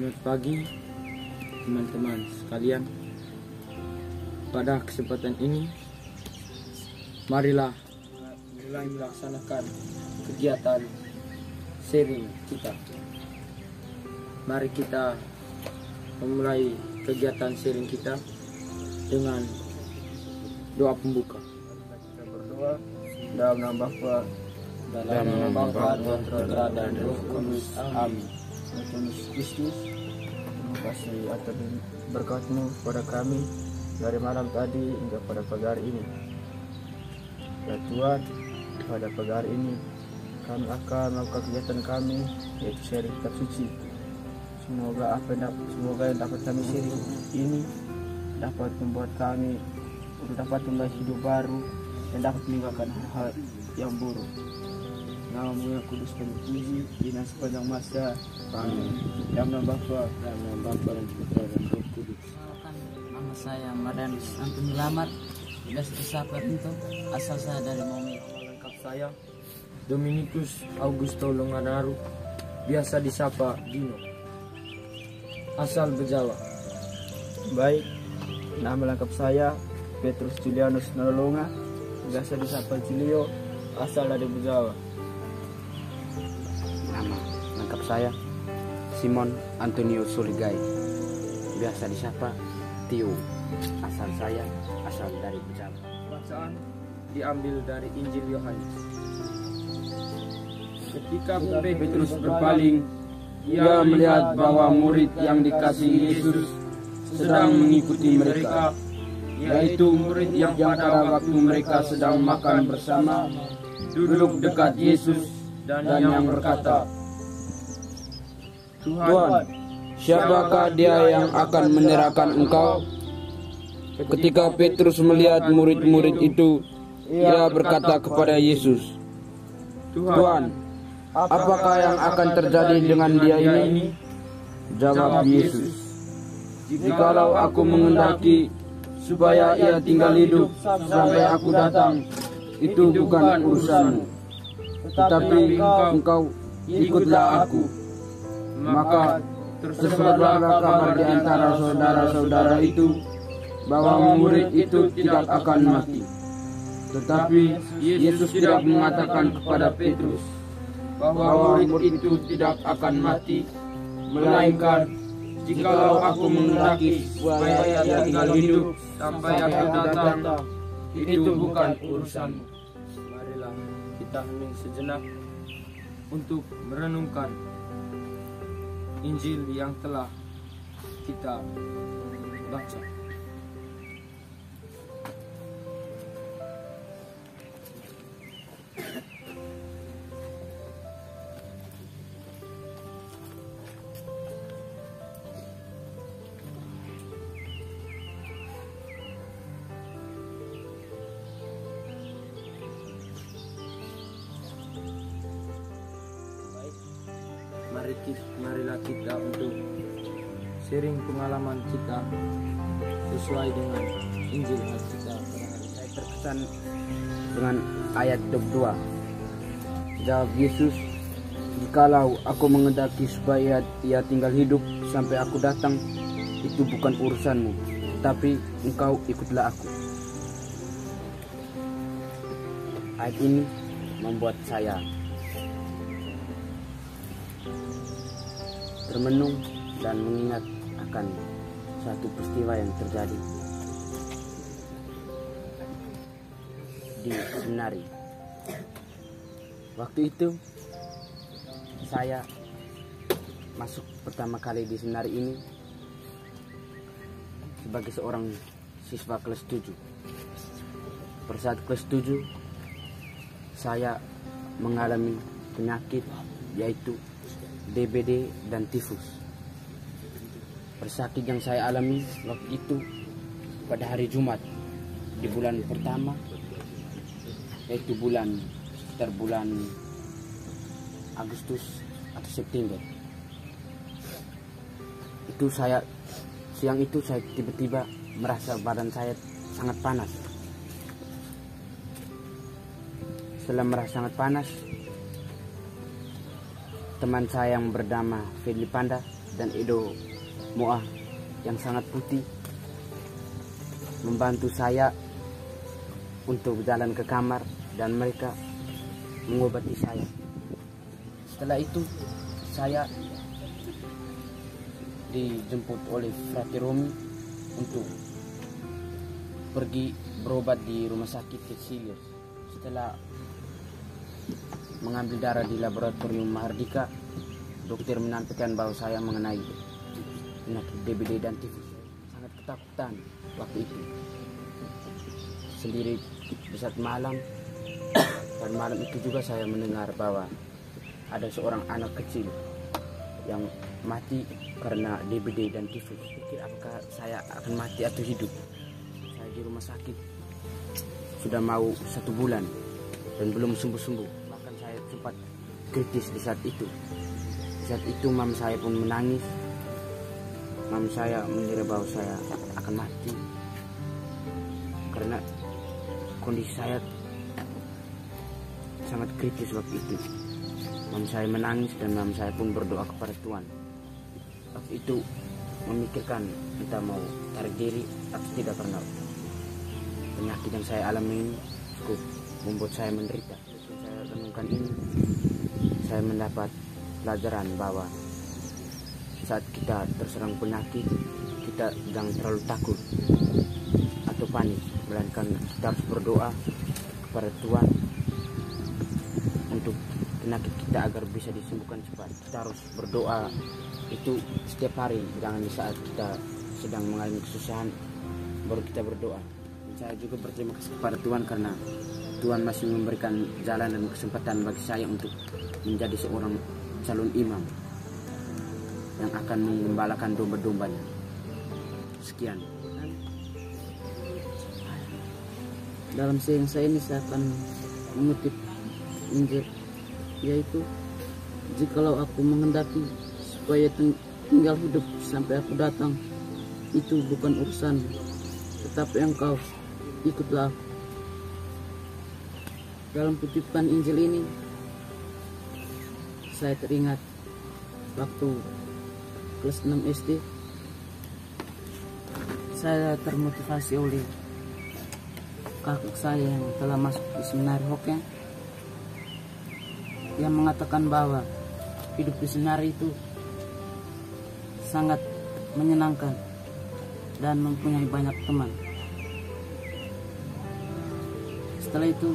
Selamat pagi teman-teman sekalian. Pada kesempatan ini marilah mulai melaksanakan kegiatan sharing kita. Mari kita memulai kegiatan sharing kita dengan doa pembuka. Kita berdoa dalam nama Bapa dan Putra dan Roh Kudus. Amin. Tuhan Yesus Kristus, terima kasih atas berkat-Mu kepada kami dari malam tadi hingga pada pagi hari ini. Ya Tuhan, pada pagi hari ini kami akan melakukan kegiatan kami, yaitu sharing kitab suci. Semoga yang dapat kami sharing ini dapat membuat kami untuk dapat memulai hidup baru dan dapat meninggalkan hal-hal yang buruk. Nama-Mu yang kudus dan terpuji di sepanjang masa. Amin. Dalam nama Bapa dan Putra dan Roh Kudus. Nama saya Marianus Antoni Lamat, biasa disapa Pinto, asal saya dari Momi. Lengkap saya Dominikus Augusto Longadaru, biasa disapa Dino, asal Bejawa. Baik, nama lengkap saya Petrus Julianus Nolonga, biasa disapa Julio, asal dari Bejawa. Nama lengkap saya Simon Antonio Suligai, biasa disapa Tio, asal dari Bejawa. Bacaan diambil dari Injil Yohanes. Ketika Petrus berpaling, ia melihat bahwa murid yang dikasihi Yesus sedang mengikuti mereka, yaitu murid yang pada waktu mereka sedang makan bersama duduk dekat Yesus dan yang berkata, Tuhan, siapakah dia yang akan menyerahkan Engkau? Ketika Petrus melihat murid-murid itu, ia berkata kepada Yesus, Tuhan, apakah yang akan terjadi dengan dia ini? Jawab Yesus, jikalau aku menghendaki supaya ia tinggal hidup sampai aku datang, itu bukan urusanmu. Tetapi engkau ikutlah aku. Maka tersebarlah kabar di antara saudara-saudara itu bahwa murid itu tidak akan mati. Tetapi Yesus tidak mengatakan kepada Petrus bahwa murid itu tidak akan mati, melainkan jikalau aku menghendaki supaya ia tinggal hidup sampai aku datang, itu bukan urusanmu. Marilah kita hening sejenak untuk merenungkan Injil yang telah kita baca. Marilah kita untuk sharing pengalaman kita sesuai dengan Injil yang kita. Saya terkesan dengan ayat 22. Jawab Yesus, jikalau aku menghendaki supaya ia tinggal hidup sampai aku datang, itu bukan urusanmu, tapi engkau ikutlah aku. Ayat ini membuat saya termenung dan mengingat akan suatu peristiwa yang terjadi di seminari. Waktu itu saya masuk pertama kali di seminari ini sebagai seorang siswa kelas 7. Pada saat kelas 7 saya mengalami penyakit yaitu DBD dan tifus. Persakit yang saya alami waktu itu pada hari Jumat di bulan pertama, yaitu sekitar bulan Agustus atau September. Siang itu saya tiba-tiba merasa badan saya sangat panas. Setelah merasa sangat panas, teman saya yang bernama Fedli Panda dan Edo Moa yang sangat putih membantu saya untuk berjalan ke kamar dan mereka mengobati saya. Setelah itu saya dijemput oleh Frati Romi untuk pergi berobat di rumah sakit Kecil. Setelah mengambil darah di laboratorium Mahardika, dokter menyampaikan bahwa saya mengenai penyakit DBD dan tifus. Sangat ketakutan waktu itu. Sendiri di saat malam, dan malam itu juga saya mendengar bahwa ada seorang anak kecil yang mati karena DBD dan tifus. Pikir apakah saya akan mati atau hidup? Saya di rumah sakit sudah mau 1 bulan dan belum sembuh-sembuh. Bahkan saya sempat kritis di saat itu. Di saat itu mam saya pun menangis. Mam saya mengira bahwa saya akan mati karena kondisi saya sangat kritis waktu itu. Mam saya menangis dan mam saya pun berdoa kepada Tuhan. Waktu itu memikirkan kita mau tarik diri atau tidak, karena penyakit yang saya alami ini cukup membuat saya menderita. Saya renungkan ini, saya mendapat pelajaran bahwa saat kita terserang penyakit, kita jangan terlalu takut atau panik, melainkan kita harus berdoa kepada Tuhan untuk penyakit kita agar bisa disembuhkan cepat. Kita harus berdoa itu setiap hari, jangan di saat kita sedang mengalami kesusahan baru kita berdoa. Dan saya juga berterima kasih kepada Tuhan karena Tuhan masih memberikan jalan dan kesempatan bagi saya untuk menjadi seorang calon imam yang akan mengembalakan domba-dombanya. Sekian. Dalam seansa ini saya akan mengutip Injil, yaitu jikalau aku menghendaki supaya tinggal hidup sampai aku datang, itu bukan urusan, tetapi engkau ikutlah aku. Dalam kutipan Injil ini saya teringat waktu kelas 6 SD, saya termotivasi oleh kakak saya yang telah masuk di seminari Hokkien, yang mengatakan bahwa hidup di seminari itu sangat menyenangkan dan mempunyai banyak teman. Setelah itu,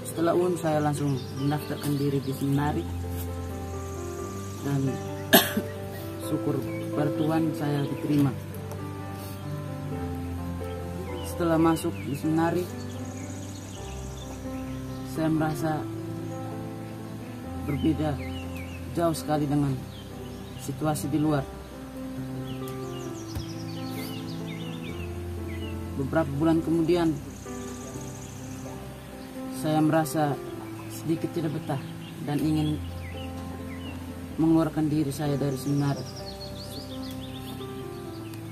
setelah UN saya langsung mendaftarkan diri di seminari dan syukur pada Tuhan saya diterima. Setelah masuk di seminari, saya merasa berbeda jauh sekali dengan situasi di luar. Beberapa bulan kemudian saya merasa sedikit tidak betah dan ingin mengeluarkan diri saya dari seminari.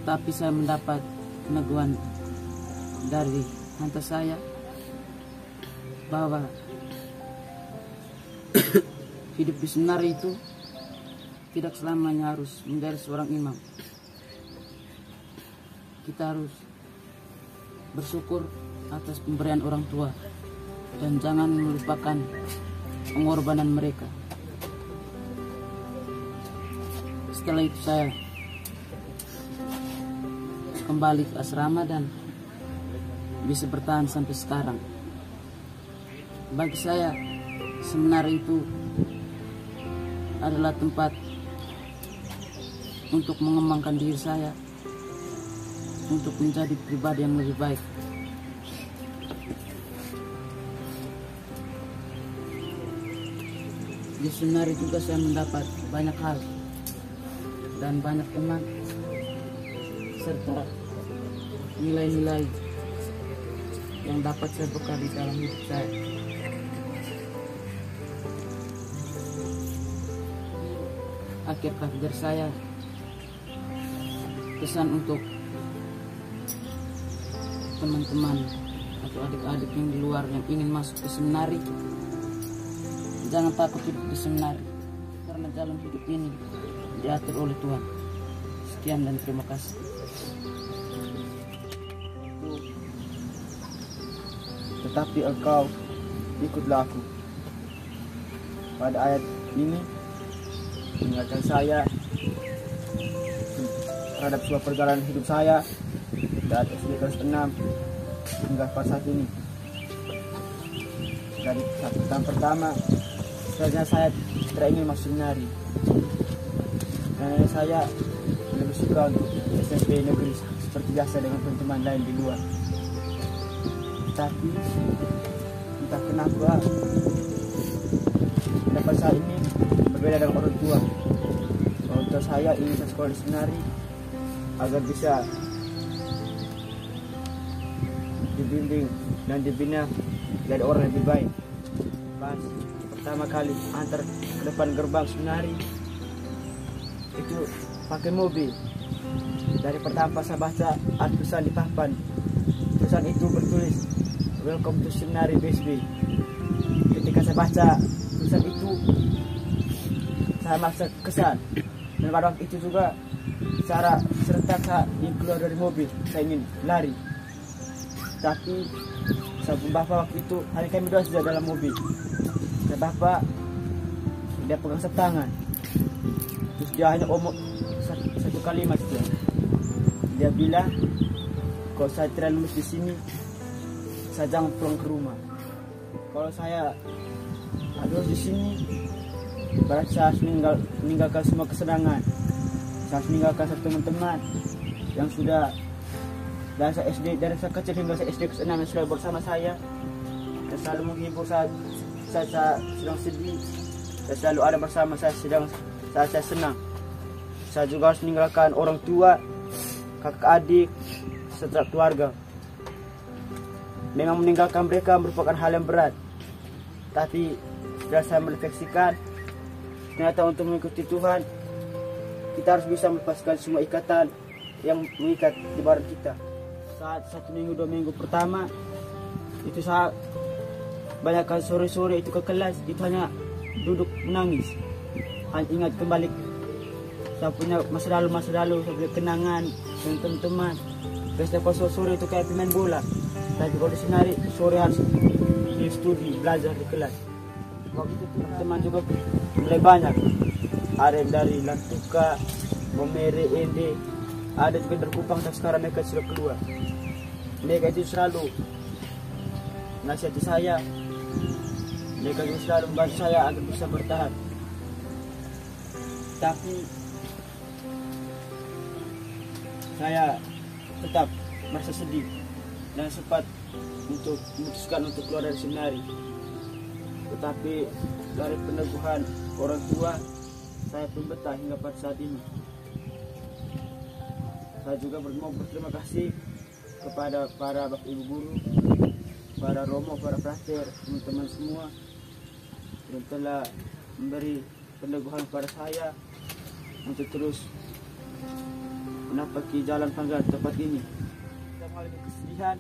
Tapi saya mendapat peneguhan dari tante saya bahwa hidup di seminari itu tidak selamanya harus menjadi seorang imam. Kita harus bersyukur atas pemberian orang tua dan jangan melupakan pengorbanan mereka. Setelah itu saya kembali ke asrama dan bisa bertahan sampai sekarang. Bagi saya, seminari itu adalah tempat untuk mengembangkan diri saya, untuk menjadi pribadi yang lebih baik. Di seminari juga saya mendapat banyak hal dan banyak teman serta nilai-nilai yang dapat saya bekal di dalam hidup saya. Akhir kata dari saya, pesan untuk teman-teman atau adik-adik yang di luar yang ingin masuk ke seminari, jangan takut hidup di seminari, karena dalam hidup ini diatur oleh Tuhan. Sekian dan terima kasih. Tetapi engkau ikutlah aku. Pada ayat ini mengingatkan saya terhadap sebuah perjalanan hidup saya dari SD kelas 6 hingga pas saat ini. Dari tahun pertama sebenarnya saya tidak ingin masuk seminari, karena saya lebih suka untuk SMP negeri seperti biasa dengan teman-teman lain di luar. Tapi entah kenapa pendapat saya ini berbeda dengan orang tua. Orang tua saya ingin saya sekolah di seminari agar bisa dibimbing dan dibina jadi orang lebih baik. Pas pertama kali antar ke depan gerbang seminari itu pakai mobil. Dari pertama saya baca tulisan di papan. Tulisan itu bertulis "Welcome to Seminari BSB". Ketika saya baca tulisan itu, saya merasa kesan. Dan pada waktu itu juga secara serentak saya ingin keluar dari mobil, saya ingin lari. Tapi sabun bapak waktu itu, hari kami dua sudah dalam mobil. Dan bapak dia pegang setangan. Terus dia hanya omong satu kalimat saja. Dia bilang, kalau saya tidak lulus di sini, saya jangan pulang ke rumah. Kalau saya lulus di sini, berarti saya harus meninggalkan semua kesenangan. Saya harus meninggalkan satu teman-teman yang sudah dari saya kecil hingga saya SD kelas 6 yang sudah bersama saya. Dan selalu menghibur saat saya sedang sedih. Saya selalu ada bersama saya saat saya senang. Saya juga harus meninggalkan orang tua, kakak adik, serta keluarga. Memang meninggalkan mereka merupakan hal yang berat. Tapi setelah saya merefleksikan, ternyata untuk mengikuti Tuhan, kita harus bisa melepaskan semua ikatan yang mengikat di badan kita. Saat 1 minggu 2 minggu pertama, itu saya banyak kali sore-sore itu ke kelas, itu hanya duduk menangis. Hanya ingat kembali saya punya masa lalu, saya punya kenangan dengan teman-teman. Setiap sore itu kayak pemain bola. Tapi kalau di seminari, sore harus di studi, belajar di kelas. Waktu itu teman juga mulai banyak. Ada yang dari Lantuka, Bomere, Ende, ada juga dari Kupang, dan sekarang mereka sudah keluar. Mereka itu selalu nasihati saya. Mereka juga selalu membantu saya agar bisa bertahan. Tapi saya tetap merasa sedih dan sempat untuk memutuskan untuk keluar dari seminari. Tetapi dari peneguhan orang tua, saya pun betah hingga pada saat ini. Saya juga mau berterima kasih kepada para bapak ibu guru, para romo, para prater, teman-teman semua yang telah memberi peneguhan kepada saya untuk terus menapaki jalan panggilan tempat ini. Kita mengalami kesedihan,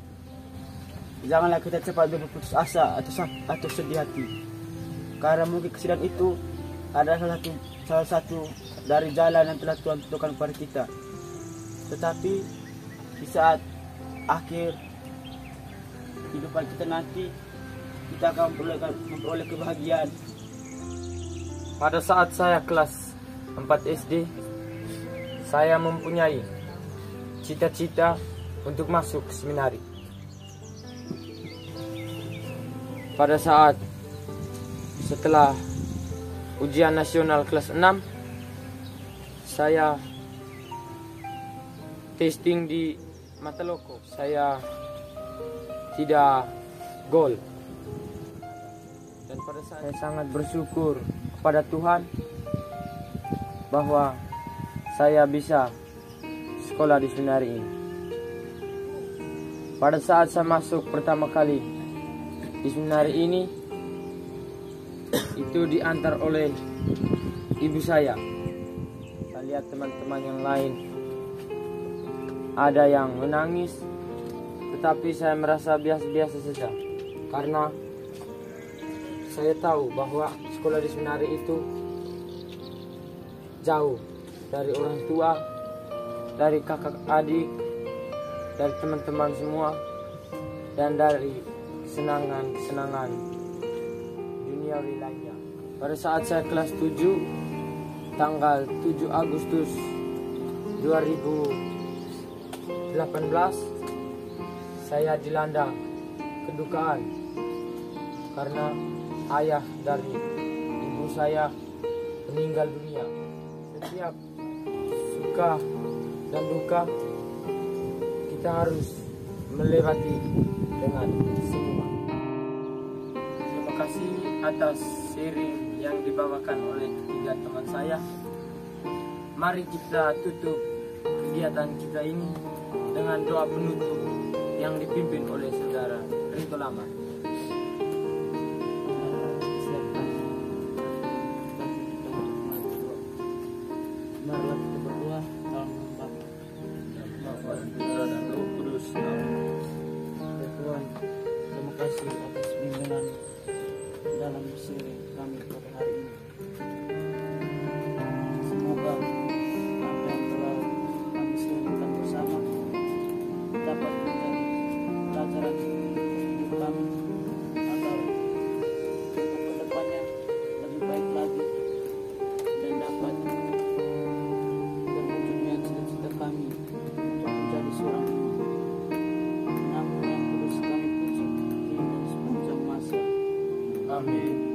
janganlah kita cepat berputus asa atau sedih hati, karena mungkin kesedihan itu adalah salah satu dari jalan yang telah Tuhan tentukan kepada kita. Tetapi di saat akhir kehidupan kita nanti, kita akan memperoleh kebahagiaan. Pada saat saya kelas 4 SD, saya mempunyai cita-cita untuk masuk ke seminari. Pada saat setelah ujian nasional kelas 6, saya testing di Mataloko. Saya tidak gol. Dan pada saat saya sangat bersyukur kepada Tuhan bahwa saya bisa sekolah di seminari ini. Pada saat saya masuk pertama kali di seminari ini, itu diantar oleh ibu saya. Saya lihat teman-teman yang lain, ada yang menangis, tetapi saya merasa biasa-biasa saja, karena saya tahu bahwa sekolah di seminari itu jauh dari orang tua, dari kakak adik, dari teman-teman semua, dan dari kesenangan-kesenangan duniawi lainnya. Pada saat saya kelas 7, tanggal 7 Agustus 2018, saya dilanda kedukaan karena ayah dari ibu saya meninggal dunia. Setiap suka dan duka kita harus melewati dengan senyuman. Terima kasih atas sharing yang dibawakan oleh ketiga teman saya. Mari kita tutup kegiatan kita ini dengan doa penutup yang dipimpin oleh saudara Rito Lama. Marilah kita berdoa dalam nama Bapa dan Putra dan Roh Kudus. Amin. Ya Tuhan, terima kasih atas bimbingan dalam sharing kami pada hari ini. Semoga apa yang telah kami sharingkan bersama dapat menjadi pelajaran hidup kami agar untuk kedepannya lebih baik lagi dan dapat terwujudnya cita-cita kami untuk menjadi seorang imam. Nama yang kudus kami puji hingga sepanjang masa. Amin.